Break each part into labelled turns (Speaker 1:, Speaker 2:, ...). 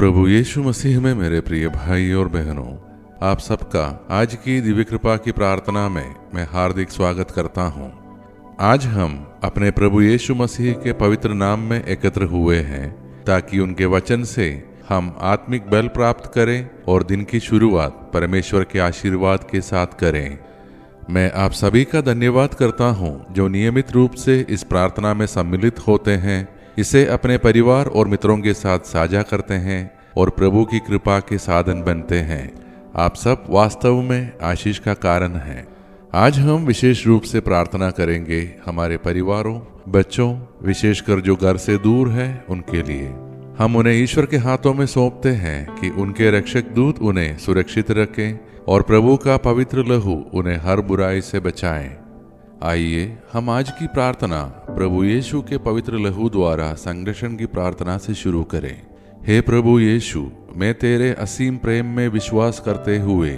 Speaker 1: प्रभु यीशु मसीह में मेरे प्रिय भाई और बहनों, आप सबका आज की दिव्य कृपा की प्रार्थना में मैं हार्दिक स्वागत करता हूं। आज हम अपने प्रभु यीशु मसीह के पवित्र नाम में एकत्र हुए हैं ताकि उनके वचन से हम आत्मिक बल प्राप्त करें और दिन की शुरुआत परमेश्वर के आशीर्वाद के साथ करें। मैं आप सभी का धन्यवाद करता हूं जो नियमित रूप से इस प्रार्थना में सम्मिलित होते हैं, इसे अपने परिवार और मित्रों के साथ साझा करते हैं और प्रभु की कृपा के साधन बनते हैं। आप सब वास्तव में आशीष का कारण हैं। आज हम विशेष रूप से प्रार्थना करेंगे हमारे परिवारों, बच्चों, विशेषकर जो घर से दूर हैं उनके लिए। हम उन्हें ईश्वर के हाथों में सौंपते हैं कि उनके रक्षक दूत उन्हें सुरक्षित रखें और प्रभु का पवित्र लहू उन्हें हर बुराई से बचाएं। आइए हम आज की प्रार्थना प्रभु यीशु के पवित्र लहू द्वारा संरक्षण की प्रार्थना से शुरू करें। हे प्रभु यीशु, मैं तेरे असीम प्रेम में विश्वास करते हुए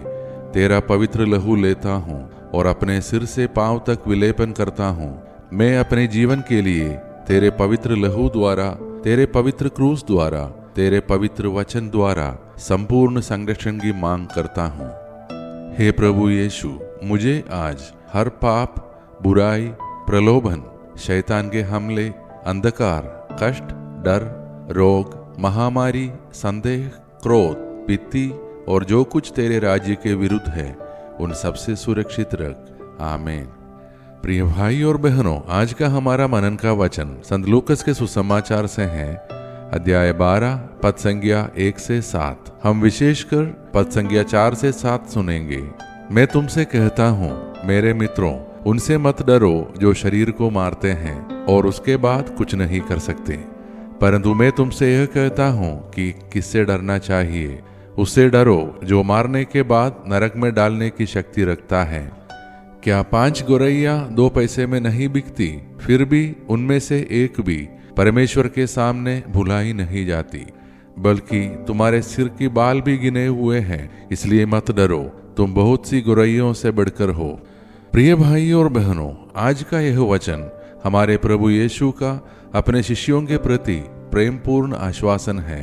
Speaker 1: तेरा पवित्र लहू लेता हूँ और अपने सिर से पांव तक विलेपन करता हूँ। मैं अपने जीवन के लिए तेरे पवित्र लहू द्वारा, तेरे पवित्र क्रूस द्वारा, तेरे पवित्र वचन द्वारा संपूर्ण संरक्षण की मांग करता हूँ। हे प्रभु यीशु, मुझे आज हर पाप, बुराई, प्रलोभन, शैतान के हमले, अंधकार, कष्ट, डर, रोग, महामारी, संदेह, क्रोध, पित्ती और जो कुछ तेरे राज्य के विरुद्ध है उन सबसे सुरक्षित रख। आमीन। प्रिय भाई और बहनों, आज का हमारा मनन का वचन संत लूकस के सुसमाचार से है, अध्याय 12 पद संज्ञा 1 से 7। हम विशेषकर पद संज्ञा 4 से 7 सुनेंगे। मैं तुमसे कहता हूँ मेरे मित्रों, उनसे मत डरो जो शरीर को मारते हैं और उसके बाद कुछ नहीं कर सकते, परंतु मैं तुमसे यह कहता हूँ कि किससे डरना चाहिए। उससे डरो जो मारने के बाद नरक में डालने की शक्ति रखता है। क्या 5 गौरैया 2 पैसे में नहीं बिकती? फिर भी उनमें से एक भी परमेश्वर के सामने भुलाई नहीं जाती। बल्कि तुम्हारे सिर की बाल भी गिने हुए हैं, इसलिए मत डरो, तुम बहुत सी गौरैयों से बढ़कर हो। प्रिय भाई और बहनों, आज का यह वचन हमारे प्रभु यीशु का अपने शिष्यों के प्रति प्रेमपूर्ण आश्वासन है।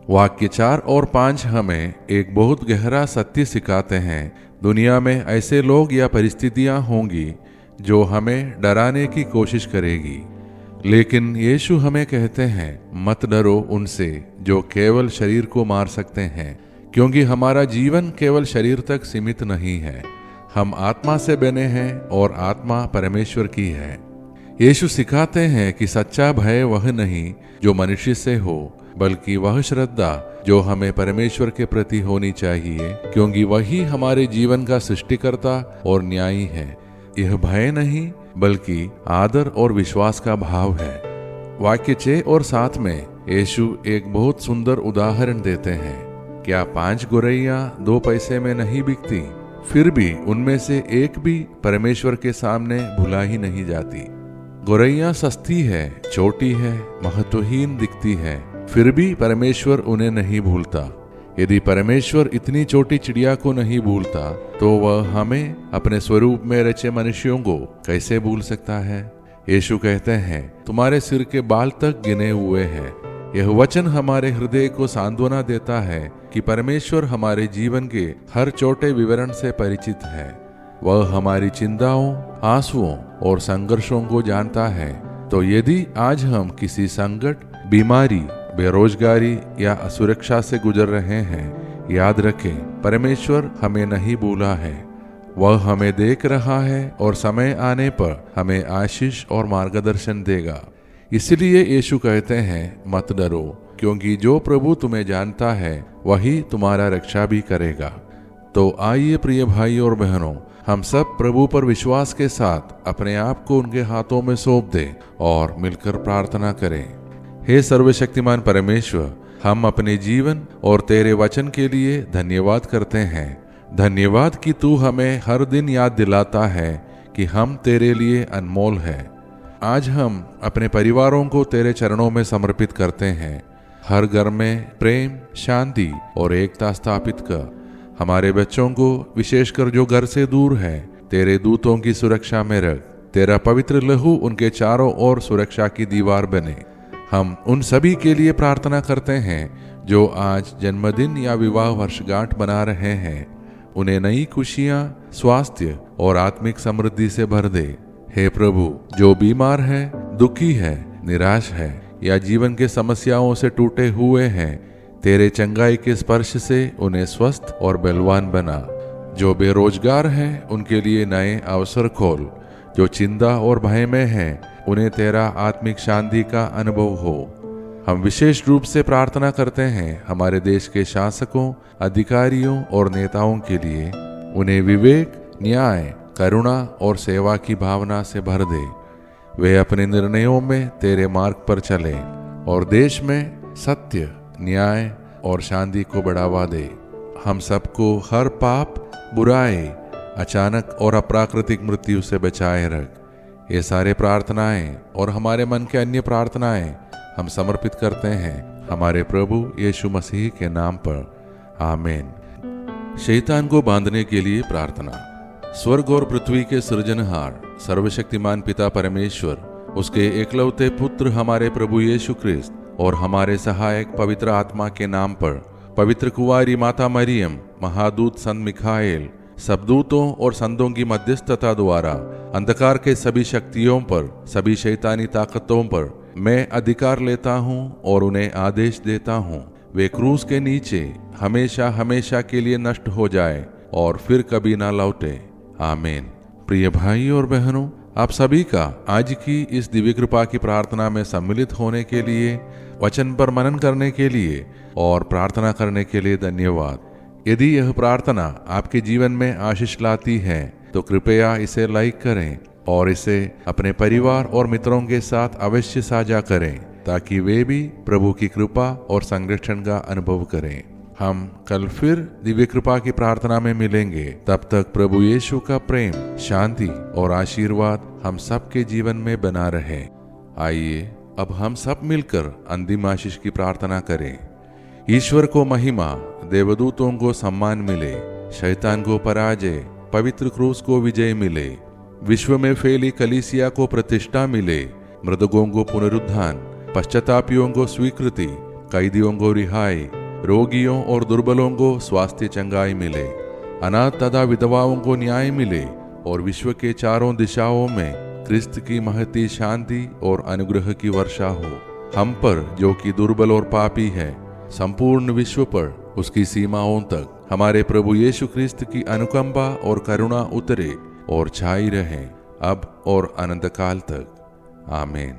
Speaker 1: वाक्य 4 और 5 हमें एक बहुत गहरा सत्य सिखाते हैं। दुनिया में ऐसे लोग या परिस्थितियां होंगी जो हमें डराने की कोशिश करेगी, लेकिन यीशु हमें कहते हैं मत डरो उनसे जो केवल शरीर को मार सकते हैं, क्योंकि हमारा जीवन केवल शरीर तक सीमित नहीं है। हम आत्मा से बने हैं और आत्मा परमेश्वर की है। यीशु सिखाते हैं कि सच्चा भय वह नहीं जो मनुष्य से हो, बल्कि वह श्रद्धा जो हमें परमेश्वर के प्रति होनी चाहिए, क्योंकि वही हमारे जीवन का सृष्टिकर्ता और न्यायी है। यह भय नहीं बल्कि आदर और विश्वास का भाव है। वाक्य 6 और 7 में यीशु एक बहुत सुंदर उदाहरण देते हैं। क्या 5 गौरैया 2 पैसे में नहीं बिकती? फिर भी उनमें से एक भी परमेश्वर के सामने भुला ही नहीं जाती। गौरैया सस्ती है, छोटी है, महत्वहीन दिखती है, फिर भी परमेश्वर उन्हें नहीं भूलता। यदि परमेश्वर इतनी छोटी चिड़िया को नहीं भूलता तो वह हमें अपने स्वरूप में रचे मनुष्यों को कैसे भूल सकता है। यीशु कहते हैं तुम्हारे सिर के बाल तक गिने हुए हैं। यह वचन हमारे हृदय को सांत्वना देता है कि परमेश्वर हमारे जीवन के हर छोटे विवरण से परिचित है। वह हमारी चिंताओं, आंसुओं और संघर्षों को जानता है। तो यदि आज हम किसी संकट, बीमारी, बेरोजगारी या असुरक्षा से गुजर रहे हैं, याद रखें परमेश्वर हमें नहीं भूला है। वह हमें देख रहा है और समय आने पर हमें आशीष और मार्गदर्शन देगा। इसलिए यीशु कहते हैं मत डरो, क्योंकि जो प्रभु तुम्हें जानता है वही तुम्हारा रक्षा भी करेगा। तो आइए प्रिय भाई और बहनों, हम सब प्रभु पर विश्वास के साथ अपने आप को उनके हाथों में सौंप दें और मिलकर प्रार्थना करें। हे सर्वशक्तिमान परमेश्वर, हम अपने जीवन और तेरे वचन के लिए धन्यवाद करते हैं। धन्यवाद कि तू हमें हर दिन याद दिलाता है कि हम तेरे लिए अनमोल हैं। आज हम अपने परिवारों को तेरे चरणों में समर्पित करते हैं। हर घर में प्रेम, शांति और एकता स्थापित कर। हमारे बच्चों को, विशेषकर जो घर से दूर है, तेरे दूतों की सुरक्षा में रख। तेरा पवित्र लहू उनके चारों ओर सुरक्षा की दीवार बने। हम उन सभी के लिए प्रार्थना करते हैं जो आज जन्मदिन या विवाह वर्षगांठ बना रहे हैं, उन्हें नई खुशियां, स्वास्थ्य और आत्मिक समृद्धि से भर दे। हे प्रभु, जो बीमार है, दुखी है, निराश है या जीवन के समस्याओं से टूटे हुए हैं, तेरे चंगाई के स्पर्श से उन्हें स्वस्थ और बलवान बना। जो बेरोजगार हैं, उनके लिए नए अवसर खोल। जो चिंता और भय में हैं, उन्हें तेरा आत्मिक शांति का अनुभव हो। हम विशेष रूप से प्रार्थना करते हैं हमारे देश के शासकों, अधिकारियों और नेताओं के लिए। उन्हें विवेक, न्याय, करुणा और सेवा की भावना से भर दे। वे अपने निर्णयों में तेरे मार्ग पर चलें और देश में सत्य, न्याय और शांति को बढ़ावा दे। हम सबको हर पाप, बुराई, अचानक और अप्राकृतिक मृत्यु से बचाए रख। ये सारे प्रार्थनाएं और हमारे मन के अन्य प्रार्थनाएं हम समर्पित करते हैं हमारे प्रभु यीशु मसीह के नाम पर। आमीन। शैतान को बांधने के लिए प्रार्थना। स्वर्ग और पृथ्वी के सृजनहार सर्वशक्तिमान पिता परमेश्वर, उसके एकलौते पुत्र हमारे प्रभु यीशु ख्रिस्त और हमारे सहायक पवित्र आत्मा के नाम पर, पवित्र कुंवारी माता मरियम, महादूत संत मिखाएल, सब दूतों और संतों की मध्यस्थता द्वारा अंधकार के सभी शक्तियों पर, सभी शैतानी ताकतों पर मैं अधिकार लेता हूँ और उन्हें आदेश देता हूँ, वे क्रूस के नीचे हमेशा हमेशा के लिए नष्ट हो जाए और फिर कभी ना लौटे। आमीन। प्रिय भाई और बहनों, आप सभी का आज की इस दिव्य कृपा की प्रार्थना में सम्मिलित होने के लिए, वचन पर मनन करने के लिए और प्रार्थना करने के लिए धन्यवाद। यदि यह प्रार्थना आपके जीवन में आशीष लाती है तो कृपया इसे लाइक करें और इसे अपने परिवार और मित्रों के साथ अवश्य साझा करें, ताकि वे भी प्रभु की कृपा और संरक्षण का अनुभव करें। हम कल फिर दिव्य कृपा की प्रार्थना में मिलेंगे। तब तक प्रभु यीशु का प्रेम, शांति और आशीर्वाद हम सबके जीवन में बना रहे। आइए अब हम सब मिलकर अंतिम आशीष की प्रार्थना करें। ईश्वर को महिमा, देवदूतों को सम्मान मिले, शैतान को पराजय, पवित्र क्रूस को विजय मिले, विश्व में फैली कलीसिया को प्रतिष्ठा मिले, मृतकों को पुनरुत्थान, पश्चातापियों को स्वीकृति, कैदियों को रिहाई, रोगियों और दुर्बलों को स्वास्थ्य चंगाई मिले, अनाथ तथा विधवाओं को न्याय मिले और विश्व के चारों दिशाओं में क्रिस्त की महती शांति और अनुग्रह की वर्षा हो। हम पर जो कि दुर्बल और पापी है, संपूर्ण विश्व पर उसकी सीमाओं तक हमारे प्रभु यीशु ख्रिस्त की अनुकंपा और करुणा उतरे और छाई रहे अब और अनंत काल तक। आमीन।